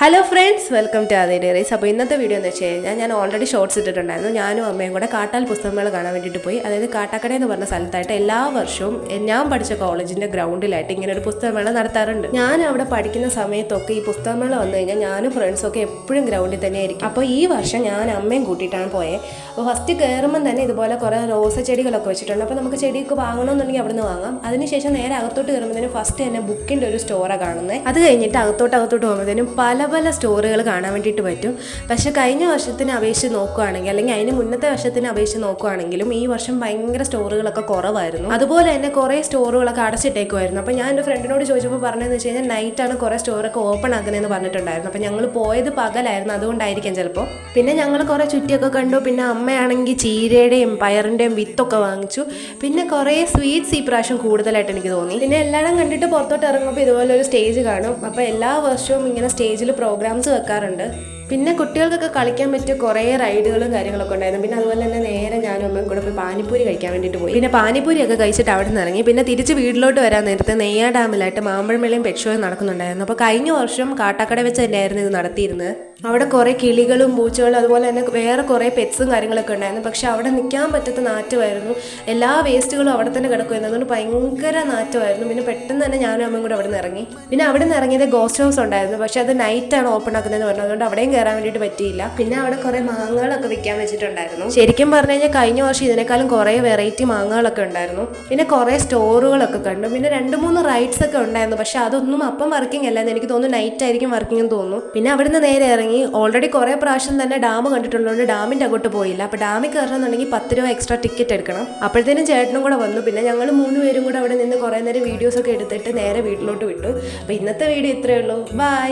Hello friends, welcome to അതേ diaries. അപ്പോൾ ഇന്നത്തെ വീഡിയോ എന്ന് വെച്ച് കഴിഞ്ഞാൽ ഞാൻ ഓൾറെഡി ഷോർട്സ് ഇട്ടിട്ടുണ്ടായിരുന്നു. ഞാനും അമ്മയും കൂടെ കാട്ടാൽ പുസ്തകമേള കാണാൻ വേണ്ടിയിട്ട് പോയി. അതായത് കാട്ടാക്കട എന്ന് പറഞ്ഞ സ്ഥലത്തായിട്ട് എല്ലാ വർഷവും ഞാൻ പഠിച്ച കോളേജിൻ്റെ ഗ്രൗണ്ടിലായിട്ട് ഇങ്ങനെ ഒരു പുസ്തകമേള നടത്താറുണ്ട്. ഞാൻ അവിടെ പഠിക്കുന്ന സമയത്തൊക്കെ ഈ പുസ്തകമേള വന്നു കഴിഞ്ഞാൽ ഞാനും ഫ്രണ്ട്സൊക്കെ എപ്പോഴും ഗ്രൗണ്ടിൽ തന്നെ ആയിരിക്കും. അപ്പോൾ ഈ വർഷം ഞാൻ അമ്മയും കൂട്ടിയിട്ടാണ് പോയത്. അപ്പോൾ ഫസ്റ്റ് കയറുമ്പം തന്നെ ഇതുപോലെ കുറേ റോസ ചെടികളൊക്കെ വെച്ചിട്ടുണ്ട്. അപ്പോൾ നമുക്ക് ചെടിയൊക്കെ വാങ്ങണമെന്നുണ്ടെങ്കിൽ അവിടെ നിന്ന് വാങ്ങാം. അതിനുശേഷം നേരെ അകത്തോട്ട് കയറുമ്പോഴത്തേനും ഫസ്റ്റ് തന്നെ ബുക്കിൻ്റെ ഒരു സ്റ്റോറാണ് കാണുന്നത്. അത് കഴിഞ്ഞിട്ട് അകത്തോട്ട് പോകുമ്പോഴത്തേനും പല സ്റ്റോറുകൾ കാണാൻ വേണ്ടിയിട്ട് പറ്റും. പക്ഷേ കഴിഞ്ഞ വർഷത്തിനെ അപേക്ഷിച്ച് നോക്കുകയാണെങ്കിൽ, അല്ലെങ്കിൽ അതിന് മുന്നത്തെ വർഷത്തിനെ അപേക്ഷിച്ച് നോക്കുകയാണെങ്കിലും ഈ വർഷം ഭയങ്കര സ്റ്റോറുകളൊക്കെ കുറവായിരുന്നു. അതുപോലെ തന്നെ കുറേ സ്റ്റോറുകളൊക്കെ അടച്ചിട്ടേക്കുമായിരുന്നു. അപ്പോൾ ഞാൻ എൻ്റെ ഫ്രണ്ടിനോട് ചോദിച്ചപ്പോൾ പറഞ്ഞതെന്ന് വെച്ച് കഴിഞ്ഞാൽ നൈറ്റാണ് കുറേ സ്റ്റോറൊക്കെ ഓപ്പൺ ആക്കുന്നതെന്ന് പറഞ്ഞിട്ടുണ്ടായിരുന്നു. അപ്പോൾ ഞങ്ങൾ പോയത് പകലായിരുന്നു, അതുകൊണ്ടായിരിക്കും ചിലപ്പോൾ. പിന്നെ ഞങ്ങൾ കുറേ ചുറ്റിയൊക്കെ കണ്ടു. പിന്നെ അമ്മയാണെങ്കിൽ ചീരയുടെയും പയറിൻ്റെയും വിത്തൊക്കെ വാങ്ങിച്ചു. പിന്നെ കുറേ സ്വീറ്റ്സ് ഈ പ്രാവശ്യം കൂടുതലായിട്ട് എനിക്ക് തോന്നി. പിന്നെ എല്ലാവരും കണ്ടിട്ട് പുറത്തോട്ട് ഇറങ്ങുമ്പോൾ ഇതുപോലെ ഒരു സ്റ്റേജ് കാണും. അപ്പോൾ എല്ലാ വർഷവും ഇങ്ങനെ സ്റ്റേജിൽ പ്രോഗ്രാംസ് വെക്കാറുണ്ട്. പിന്നെ കുട്ടികൾക്കൊക്കെ കളിക്കാൻ പറ്റിയ കുറേ റൈഡുകളും കാര്യങ്ങളൊക്കെ ഉണ്ടായിരുന്നു. പിന്നെ അതുപോലെ തന്നെ നേരെ ഞാനും അമ്മയും കൂടെ പോയി പാനിപ്പൂരി കഴിക്കാൻ വേണ്ടിയിട്ട് പോയി. പിന്നെ പാനിപ്പൂരിയൊക്കെ കഴിച്ചിട്ട് അവിടെ നിന്ന് ഇറങ്ങി. പിന്നെ തിരിച്ച് വീട്ടിലോട്ട് വരാൻ നേരത്തെ നെയ്യാ ഡാമിലായിട്ട് മാമ്പഴമേളയും പെറ്റ് ഷോയും നടക്കുന്നുണ്ടായിരുന്നു. അപ്പോൾ കഴിഞ്ഞ വർഷം കാട്ടാക്കട വെച്ച് തന്നെയായിരുന്നു ഇത് നടത്തിയിരുന്നത്. അവിടെ കുറേ കിളികളും പൂച്ചകളും അതുപോലെ തന്നെ വേറെ കുറേ പെറ്റ്സും കാര്യങ്ങളൊക്കെ ഉണ്ടായിരുന്നു. പക്ഷെ അവിടെ നിൽക്കാൻ പറ്റാത്ത നാറ്റമായിരുന്നു. എല്ലാ വേസ്റ്റുകളും അവിടെ തന്നെ കിടക്കുമായിരുന്നു. അതുകൊണ്ട് ഭയങ്കര നാറ്റമായിരുന്നു. പിന്നെ പെട്ടെന്ന് തന്നെ ഞാനും അമ്മയും കൂടെ അവിടെ നിന്ന് ഇറങ്ങി. പിന്നെ അവിടെ നിന്ന് ഇറങ്ങിയത് ഗോസ്റ്റ് ഹൗസ് ഉണ്ടായിരുന്നു. പക്ഷെ അത് നൈറ്റാണ് ഓപ്പൺ ആക്കുന്നതെന്ന് പറഞ്ഞു. അതുകൊണ്ട് അവിടെയും കയറാൻ വേണ്ടിയിട്ട് പറ്റിയില്ല. പിന്നെ അവിടെ കുറേ മാങ്ങകളൊക്കെ വിൽക്കാൻ വെച്ചിട്ടുണ്ടായിരുന്നു. ശരിക്കും പറഞ്ഞു കഴിഞ്ഞാൽ കഴിഞ്ഞ വർഷം ഇതിനേക്കാളും കുറേ വെറൈറ്റി മാങ്ങകളൊക്കെ ഉണ്ടായിരുന്നു. പിന്നെ കുറേ സ്റ്റോറുകളൊക്കെ കണ്ടു. പിന്നെ 2-3 റൈഡ്സ് ഒക്കെ ഉണ്ടായിരുന്നു. പക്ഷെ അതൊന്നും അപ്പം വർക്കിംഗ് അല്ലായിരുന്നു. എനിക്ക് തോന്നുന്നു നൈറ്റ് ആയിരിക്കും വർക്കിംഗ് എന്ന് തോന്നുന്നു. പിന്നെ അവിടെ നിന്ന് നേരെ ഇറങ്ങി. ഓൾറെഡി കുറേ പ്രാവശ്യം തന്നെ ഡാം കണ്ടിട്ടുള്ളതുകൊണ്ട് ഡാമിൻ്റെ അങ്ങോട്ട് പോയില്ല. അപ്പോൾ ഡാമിൽ കയറണമെന്നുണ്ടെങ്കിൽ 10 രൂപ എക്സ്ട്രാ ടിക്കറ്റ് എടുക്കണം. അപ്പോഴത്തേനും ചേട്ടനും കൂടെ വന്നു. പിന്നെ ഞങ്ങൾ 3 പേരും കൂടെ അവിടെ നിന്ന് കുറേ നേരം വീഡിയോസൊക്കെ എടുത്തിട്ട് നേരെ വീട്ടിലോട്ട് വിട്ടു. അപ്പോൾ ഇന്നത്തെ വീഡിയോ ഇത്രയേ ഉള്ളൂ. ബൈ.